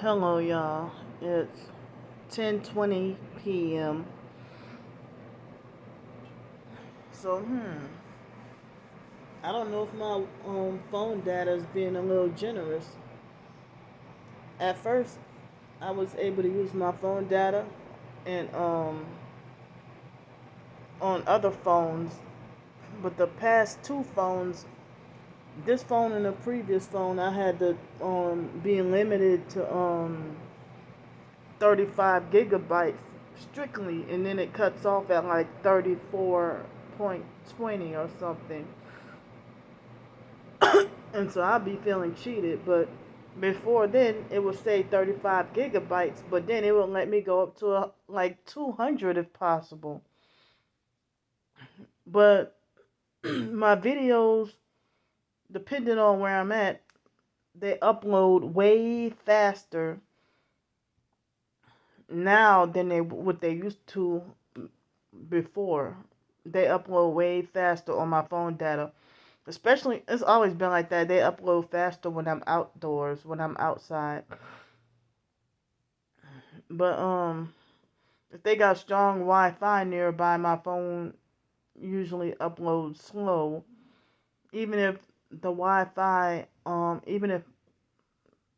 Hello, y'all. It's 10:20 p.m. So, I don't know if my phone data is being a little generous. At first, I was able to use my phone data and on other phones, but the past two phones, this phone and the previous phone, I had to be limited to 35 gigabytes strictly, and then it cuts off at like 34.20 or something. And so I'll be feeling cheated. But before then, it would say 35 gigabytes, but then it would let me go up to like 200 if possible. But my videos, depending on where I'm at, they upload way faster now than what they used to before. They upload way faster on my phone data. Especially, it's always been like that. They upload faster when I'm outdoors, when I'm outside. But if they got strong Wi-Fi nearby, my phone usually uploads slow. Even if the Wi-Fi, even if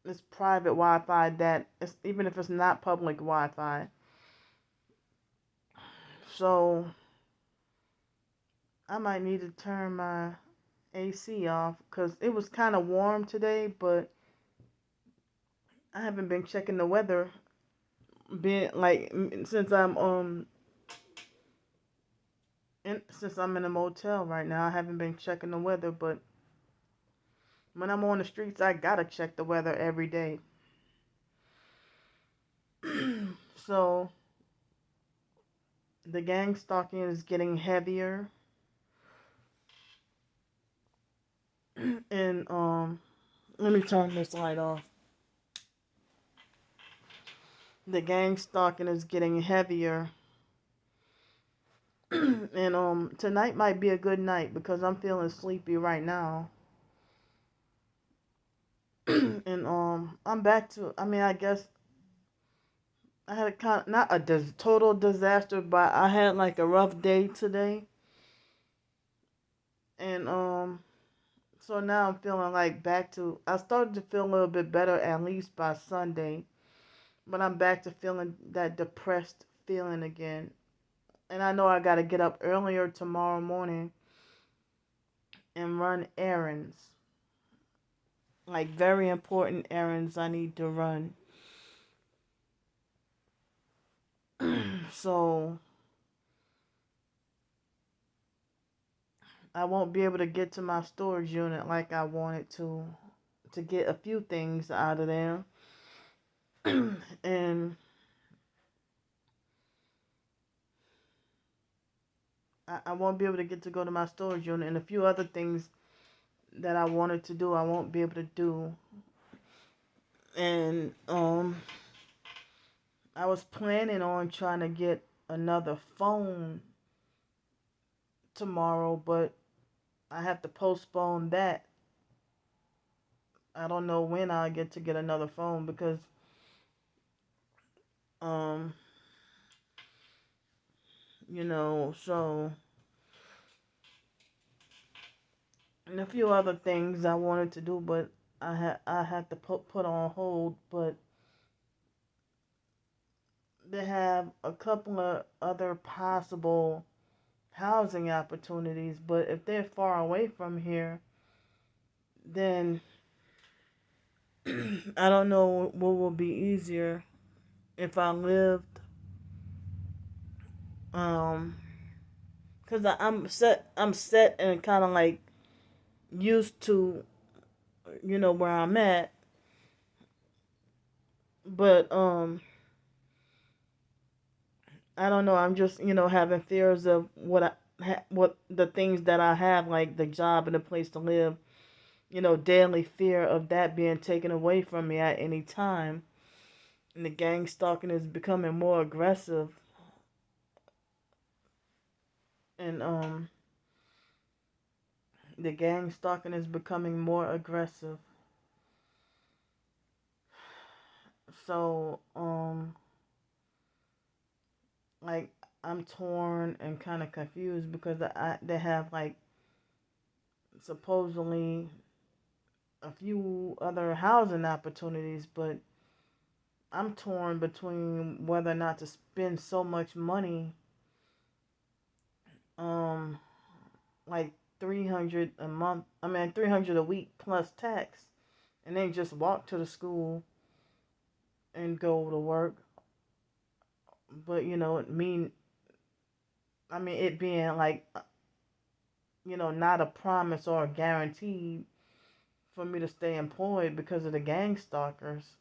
it's private Wi-Fi, even if it's not public Wi-Fi. So I might need to turn my AC off because it was kind of warm today, but I haven't been checking the weather. Being like since I'm in a motel right now, I haven't been checking the weather. But when I'm on the streets, I gotta check the weather every day. So the gang stalking is getting heavier, and let me turn this light off. The gang stalking is getting heavier. And tonight might be a good night because I'm feeling sleepy right now. And I'm back to, I mean, I guess I had a not a total disaster, but I had like a rough day today. And so now I'm feeling like back to, I started to feel a little bit better at least by Sunday, but I'm back to feeling that depressed feeling again. And I know I got to get up earlier tomorrow morning and run errands. Like very important errands I need to run. So I won't be able to get to my storage unit like I wanted to get a few things out of there. And I won't be able to get to go to my storage unit, and a few other things that I wanted to do I won't be able to do. And I was planning on trying to get another phone tomorrow, but I have to postpone that. I don't know when I'll get to get another phone because um so, and a few other things I wanted to do, but I had to put on hold. But they have a couple of other possible housing opportunities, but if they're far away from here, then I don't know what will be easier if I lived um cuz I'm set and kind of like used to where I'm at, but I don't know, I'm just having fears of what the things that I have, like the job and the place to live, daily fear of that being taken away from me at any time. And the gang stalking is becoming more aggressive. And the gang stalking is becoming more aggressive. So, like I'm torn and kind of confused because they have like supposedly a few other housing opportunities, but I'm torn between whether or not to spend so much money, um, like 300 a month. I mean, 300 a week plus tax, and then just walk to the school and go to work. But I mean, it being like not a promise or a guarantee for me to stay employed because of the gang stalkers,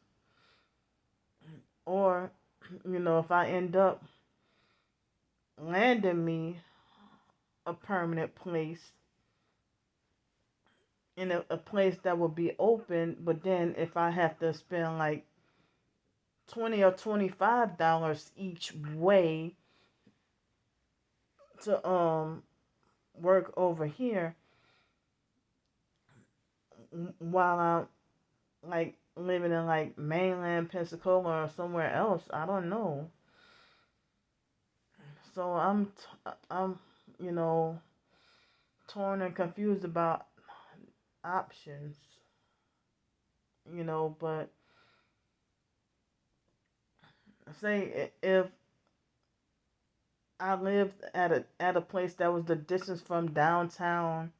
or if I end up landing me a permanent place in a place that will be open, but then if I have to spend like $20 or $25 each way to work over here while I'm like living in like mainland Pensacola or somewhere else, I don't know. So I'm you know torn and confused about options, but say if I lived at a place that was the distance from downtown,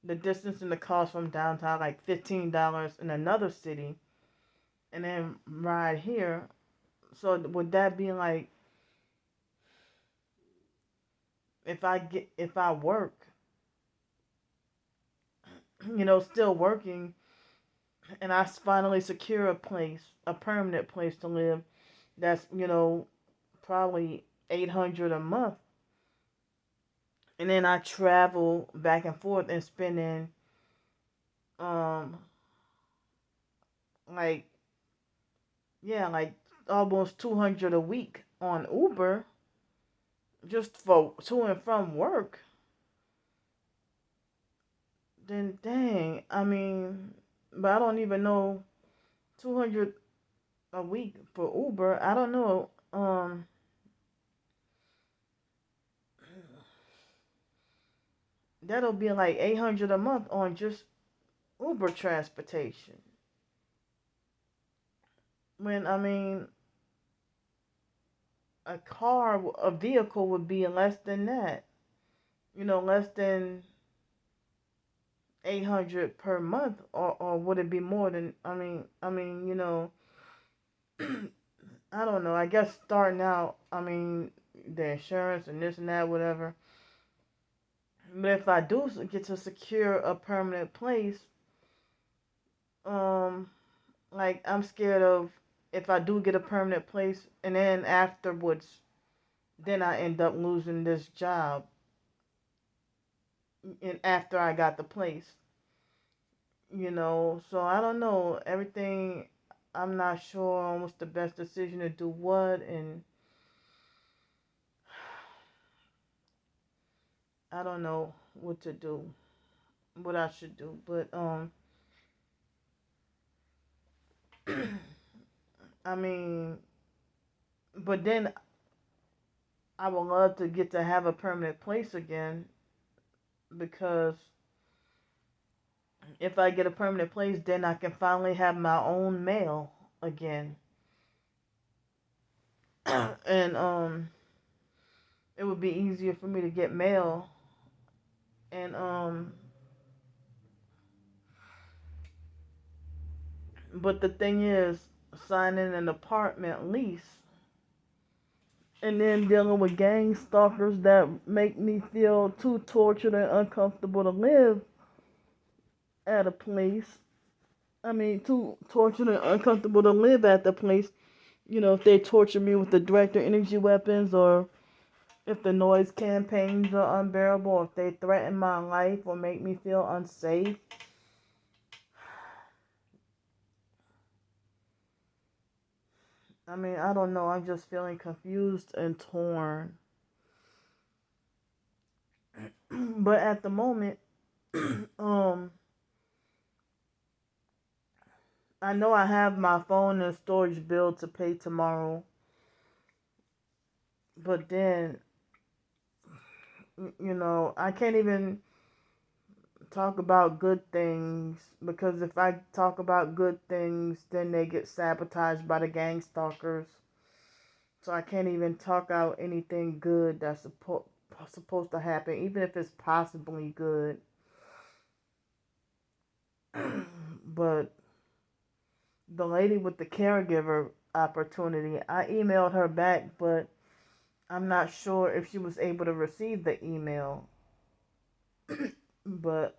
the distance and the cost from downtown, like $15 in another city, and then ride here. So would that be like if I work, still working, and I finally secure a place, a permanent place to live, that's probably 800 a month, and then I travel back and forth and spending um like like almost 200 a week on Uber just for to and from work, then dang, I mean, but I don't even know 200 a week for Uber. I don't know. That'll be like 800 a month on just Uber transportation. When I mean, a vehicle would be less than that. Less than 800 per month, or would it be more than? I don't know. I guess starting out, I mean, the insurance and this and that, whatever. But if I do get to secure a permanent place, um, like I'm scared of if I do get a permanent place and then afterwards, then I end up losing this job, and after I got the place, So I don't know everything. I'm not sure on what's the best decision to do what, and I don't know what to do, what I should do. But I mean, but then I would love to get to have a permanent place again, because if I get a permanent place, then I can finally have my own mail again, and it would be easier for me to get mail, and but the thing is, signing an apartment lease and then dealing with gang stalkers that make me feel too tortured and uncomfortable to live at a place. I mean, too tortured and uncomfortable to live at the place. If they torture me with the director energy weapons, or if the noise campaigns are unbearable, or if they threaten my life or make me feel unsafe. I mean, I don't know. I'm just feeling confused and torn. But at the moment, um, I know I have my phone and storage bill to pay tomorrow, but then, I can't even talk about good things because if I talk about good things, then they get sabotaged by the gang stalkers. So I can't even talk out anything good that's supposed to happen, even if it's possibly good. But the lady with the caregiver opportunity, I emailed her back, but I'm not sure if she was able to receive the email. But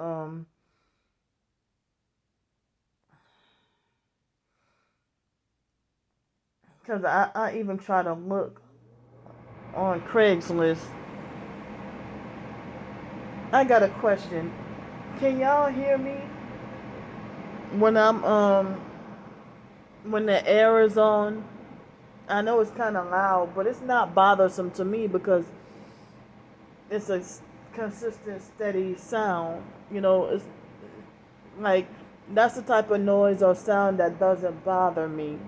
because I even try to look on Craigslist. I got a question. Can y'all hear me when when the air is on? I know it's kind of loud, but it's not bothersome to me because it's a consistent, steady sound. It's like that's the type of noise or sound that doesn't bother me.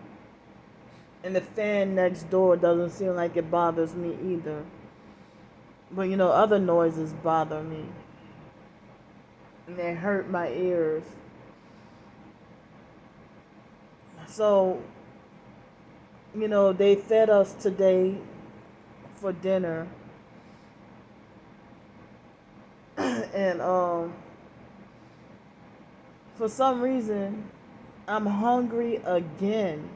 And the fan next door doesn't seem like it bothers me either. But other noises bother me. And they hurt my ears. So, they fed us today for dinner. And for some reason I'm hungry again.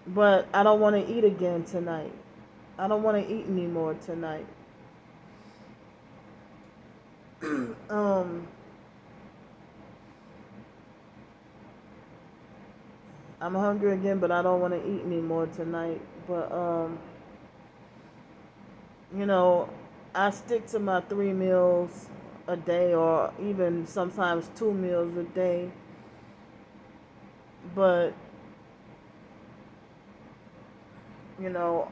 But I don't want to eat again tonight. I don't want to eat anymore tonight. um I'm hungry again, but I don't want to eat anymore tonight. But you know, I stick to my 3 meals a day, or even sometimes 2 meals a day. But you know,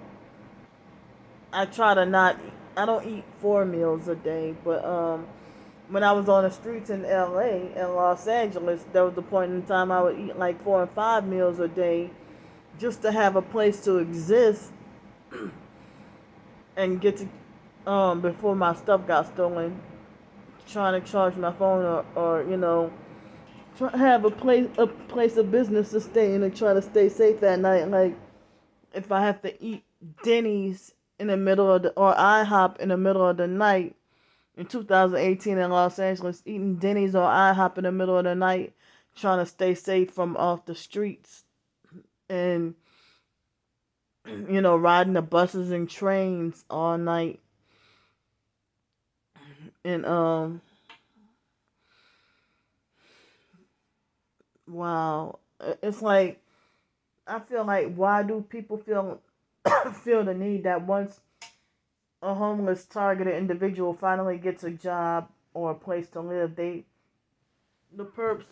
I try to not. I don't eat 4 meals a day, but when I was on the streets in LA and Los Angeles, there was a point in time I would eat like 4 and 5 meals a day just to have a place to exist and get to before my stuff got stolen. Trying to charge my phone, or have a place of business to stay in and try to stay safe at night. Like if I have to eat Denny's in the middle of the or IHOP in the middle of the night in 2018 in Los Angeles, eating Denny's or IHOP in the middle of the night, trying to stay safe from off the streets, and riding the buses and trains all night, and wow, it's like I feel like, why do people feel feel the need that once a homeless targeted individual finally gets a job or a place to live, the perps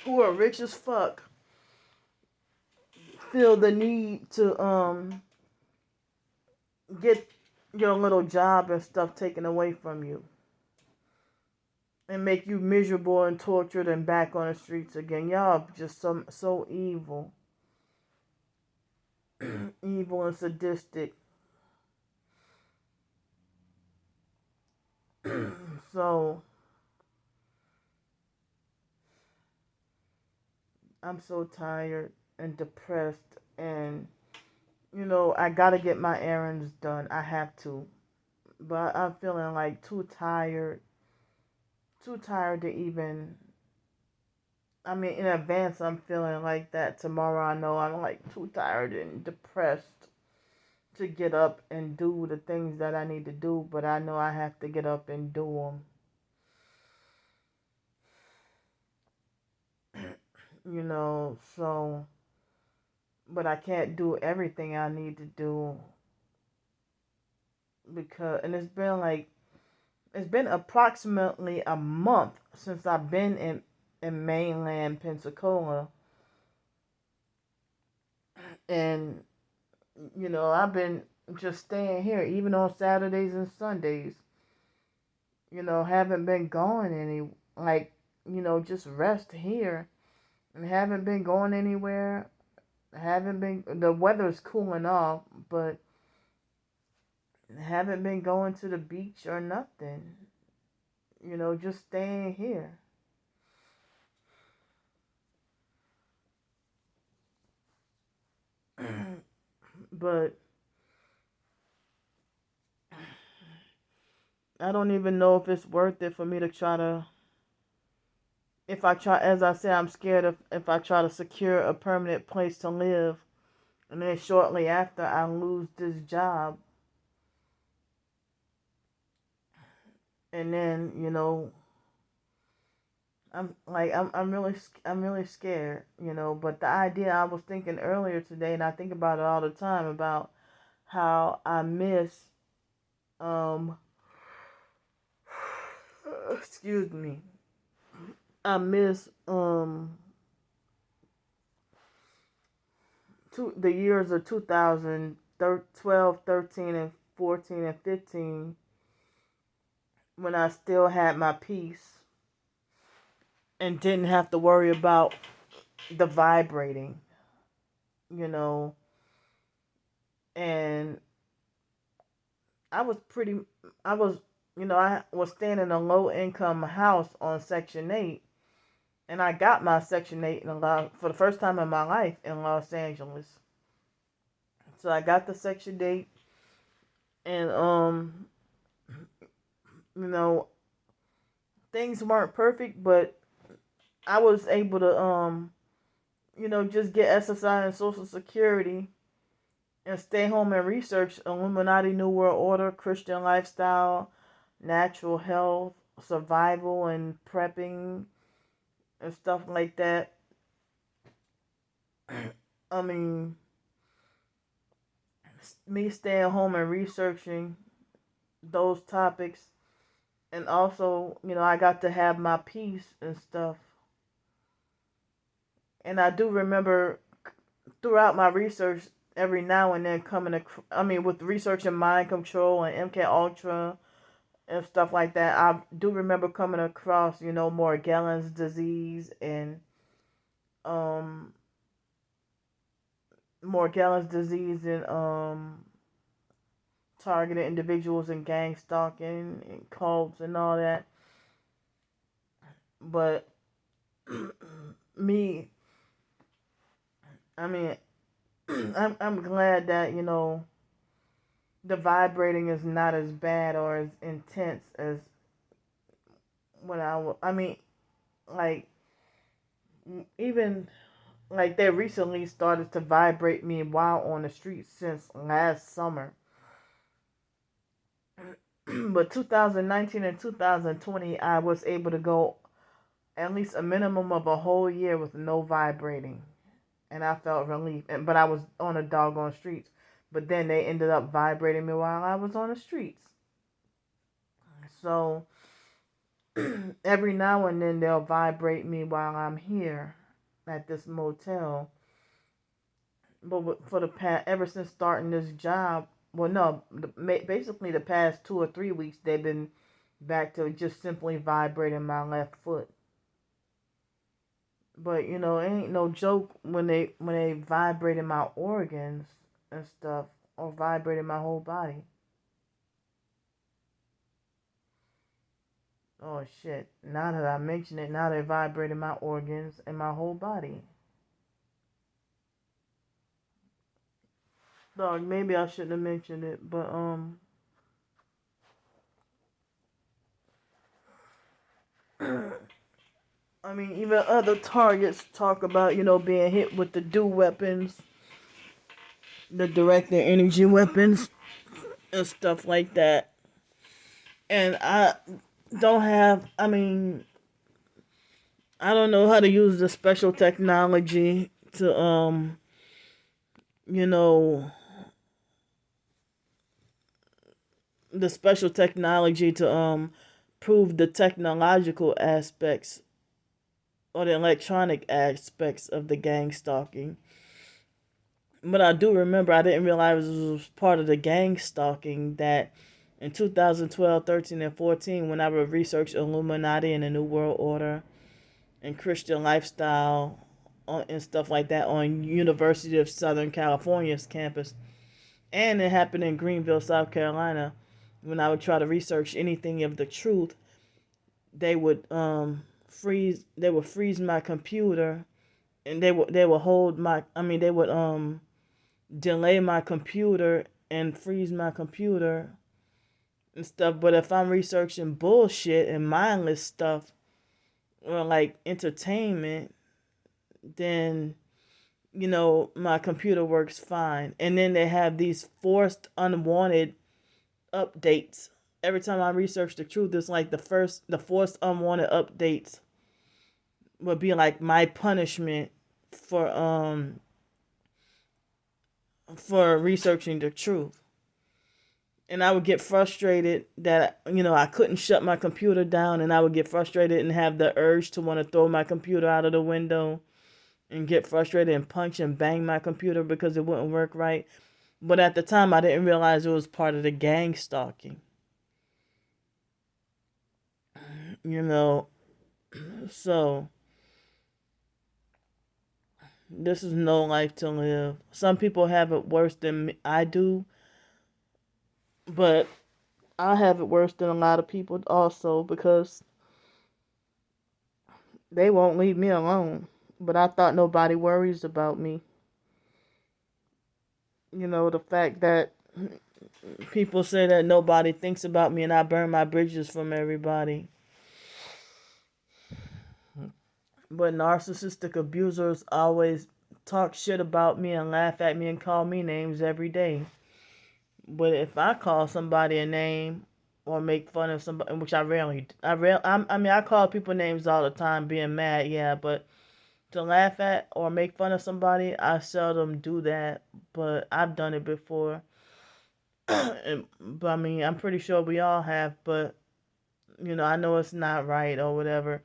who are rich as fuck feel the need to get your little job and stuff taken away from you and make you miserable and tortured and back on the streets again. Y'all just so evil, evil and sadistic. So I'm so tired and depressed, and I gotta get my errands done. I have to, but I'm feeling like too tired to even. I mean, in advance, I'm feeling like that. Tomorrow, I know I'm like too tired and depressed to get up and do the things that I need to do, but I know I have to get up and do them. So, but I can't do everything I need to do and it's been approximately a month since I've been in mainland Pensacola, and I've been just staying here even on Saturdays and Sundays. Haven't been going any, like, just rest here. I haven't been going anywhere. I haven't been. The weather's cooling off, but I haven't been going to the beach or nothing. Just staying here. But I don't even know if it's worth it for me to try to. If I try, as I said, I'm scared of if I try to secure a permanent place to live, and then shortly after I lose this job, and then I'm really scared, But the idea I was thinking earlier today, and I think about it all the time about how I miss um excuse me, I miss the years of 2012, 13, and 14 and 15 when I still had my peace and didn't have to worry about the vibrating, you know. And I was pretty, I was, I was staying in a low income house on Section 8. And I got my Section 8 for the first time in my life in Los Angeles. So I got the Section 8, and you know, things weren't perfect, but I was able to just get SSI and Social Security and stay home and research Illuminati New World Order, Christian lifestyle, natural health, survival, and prepping and stuff like that. I mean, me staying home and researching those topics, and also, I got to have my peace and stuff. And I do remember throughout my research, every now and then with researching mind control and MK Ultra and stuff like that, I do remember coming across, Morgellons disease and um Morgellons disease and targeted individuals and gang stalking and cults and all that. But me, I mean, I'm glad that the vibrating is not as bad or as intense as when I mean, like, even like they recently started to vibrate me while on the streets since last summer. But 2019 and 2020, I was able to go at least a minimum of a whole year with no vibrating, and I felt relief. But I was on the doggone streets. But then they ended up vibrating me while I was on the streets. So every now and then they'll vibrate me while I'm here at this motel. But for the past, ever since starting this job, well, no, basically the past 2 or 3 weeks, they've been back to just simply vibrating my left foot. But it ain't no joke when they vibrating my organs and stuff, or vibrating my whole body. Oh shit! Now that I mention it, now they're vibrating my organs and my whole body. Dog, maybe I shouldn't have mentioned it, but I mean, even other targets talk about being hit with the DO weapons, the directed energy weapons, and stuff like that. And I don't have. I mean, I don't know how to use the special technology to you know, the special technology to prove the technological aspects or the electronic aspects of the gang stalking. But I do remember, I didn't realize it was part of the gang stalking that in 2012, 13, and 14, when I would research Illuminati and the New World Order and Christian lifestyle and stuff like that on University of Southern California's campus, and it happened in Greenville, South Carolina. When I would try to research anything of the truth, they would freeze my computer, and they would hold my I mean they would delay my computer and freeze my computer and stuff. But if I'm researching bullshit and mindless stuff or like entertainment, then my computer works fine. And then they have these forced unwanted updates. Every time I research the truth, it's like the forced unwanted updates would be like my punishment for researching the truth. And I would get frustrated that I couldn't shut my computer down, and I would get frustrated and have the urge to want to throw my computer out of the window and get frustrated and punch and bang my computer because it wouldn't work right. But at the time, I didn't realize it was part of the gang stalking. So this is no life to live. Some people have it worse than I do, but I have it worse than a lot of people also because they won't leave me alone. But I thought nobody worries about me. The fact that people say that nobody thinks about me and I burn my bridges from everybody. But narcissistic abusers always talk shit about me and laugh at me and call me names every day. But if I call somebody a name or make fun of somebody, which I call people names all the time, being mad, yeah, but to laugh at or make fun of somebody, I seldom do that. But I've done it before. But I'm pretty sure we all have. But I know it's not right or whatever.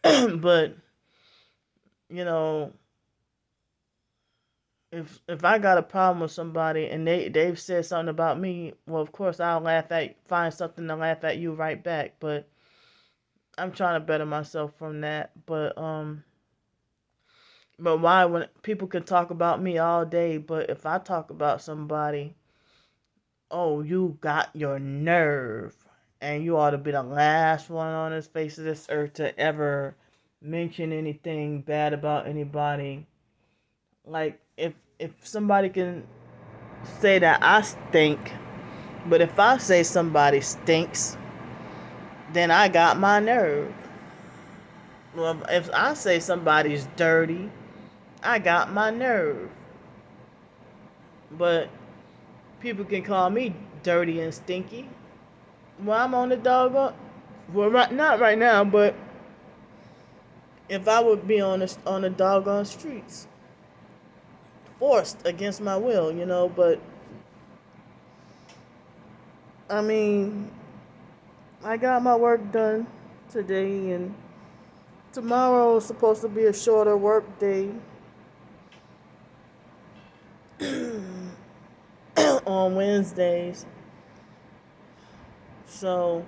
But if I got a problem with somebody and they've said something about me, well, of course I'll find something to laugh at you right back. But I'm trying to better myself from that. But why, when people can talk about me all day, but if I talk about somebody, oh, you got your nerve, and you ought to be the last one on this face of this earth to ever mention anything bad about anybody. Like if somebody can say that I stink, but if I say somebody stinks, then I got my nerve. Well, if I say somebody's dirty, I got my nerve. But people can call me dirty and stinky. Well, I'm on the doggone. Well, not right now, but if I would be on the doggone streets, forced against my will, But I mean, I got my work done today, and tomorrow is supposed to be a shorter work day. On Wednesdays. So,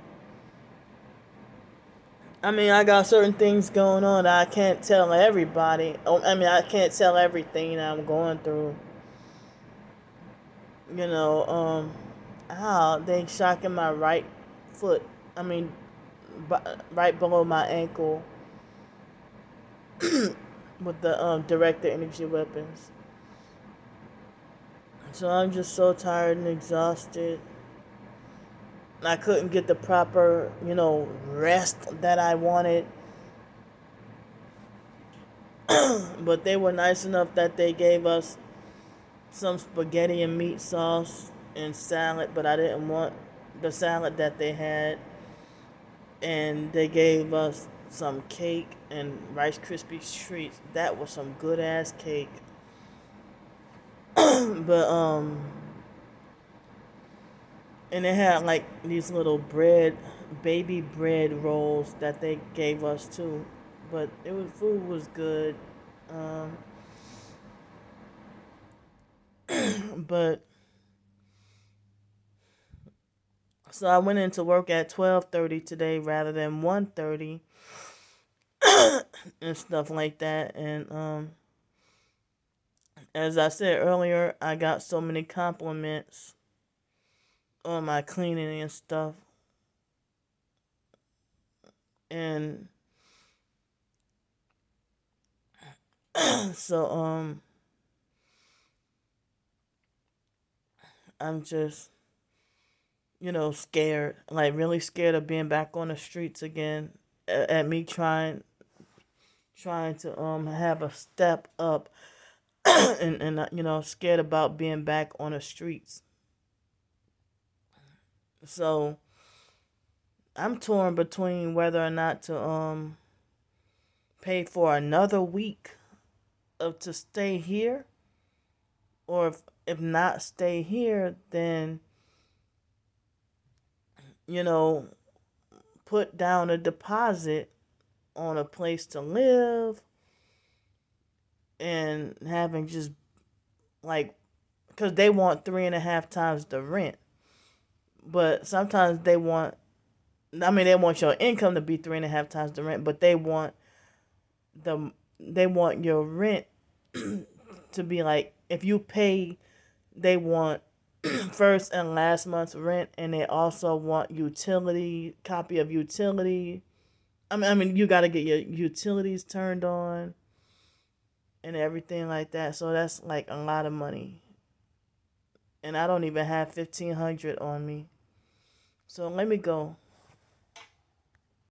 I got certain things going on that I can't tell everybody. I can't tell everything that I'm going through. They shocking my right foot. I mean, right below my ankle with the directed energy weapons. So I'm just so tired and exhausted. I couldn't get the proper, rest that I wanted. But they were nice enough that they gave us some spaghetti and meat sauce and salad, but I didn't want the salad that they had. And they gave us some cake and Rice Krispie treats. That was some good ass cake. But and they had like these little baby bread rolls that they gave us too. But food was good. But so I went into work at 12:30 today rather than 1:30 and stuff like that. And as I said earlier, I got so many compliments on my cleaning and stuff. And so I'm just, scared, like really scared of being back on the streets again, at me trying to have a step up, and scared about being back on the streets. So I'm torn between whether or not to pay for another week of to stay here, or if not stay here, then you know put down a deposit on a place to live, and having just like, because they want 3.5 times the rent, but sometimes they want, I mean, they want your income to be 3.5 times the rent, but they want your rent to be like, if you pay, they want first and last month's rent, and they also want utility copy of utility. I mean, you got to get your utilities turned on and everything like that. So that's like a lot of money, and I don't even have 1,500 on me. So let me go.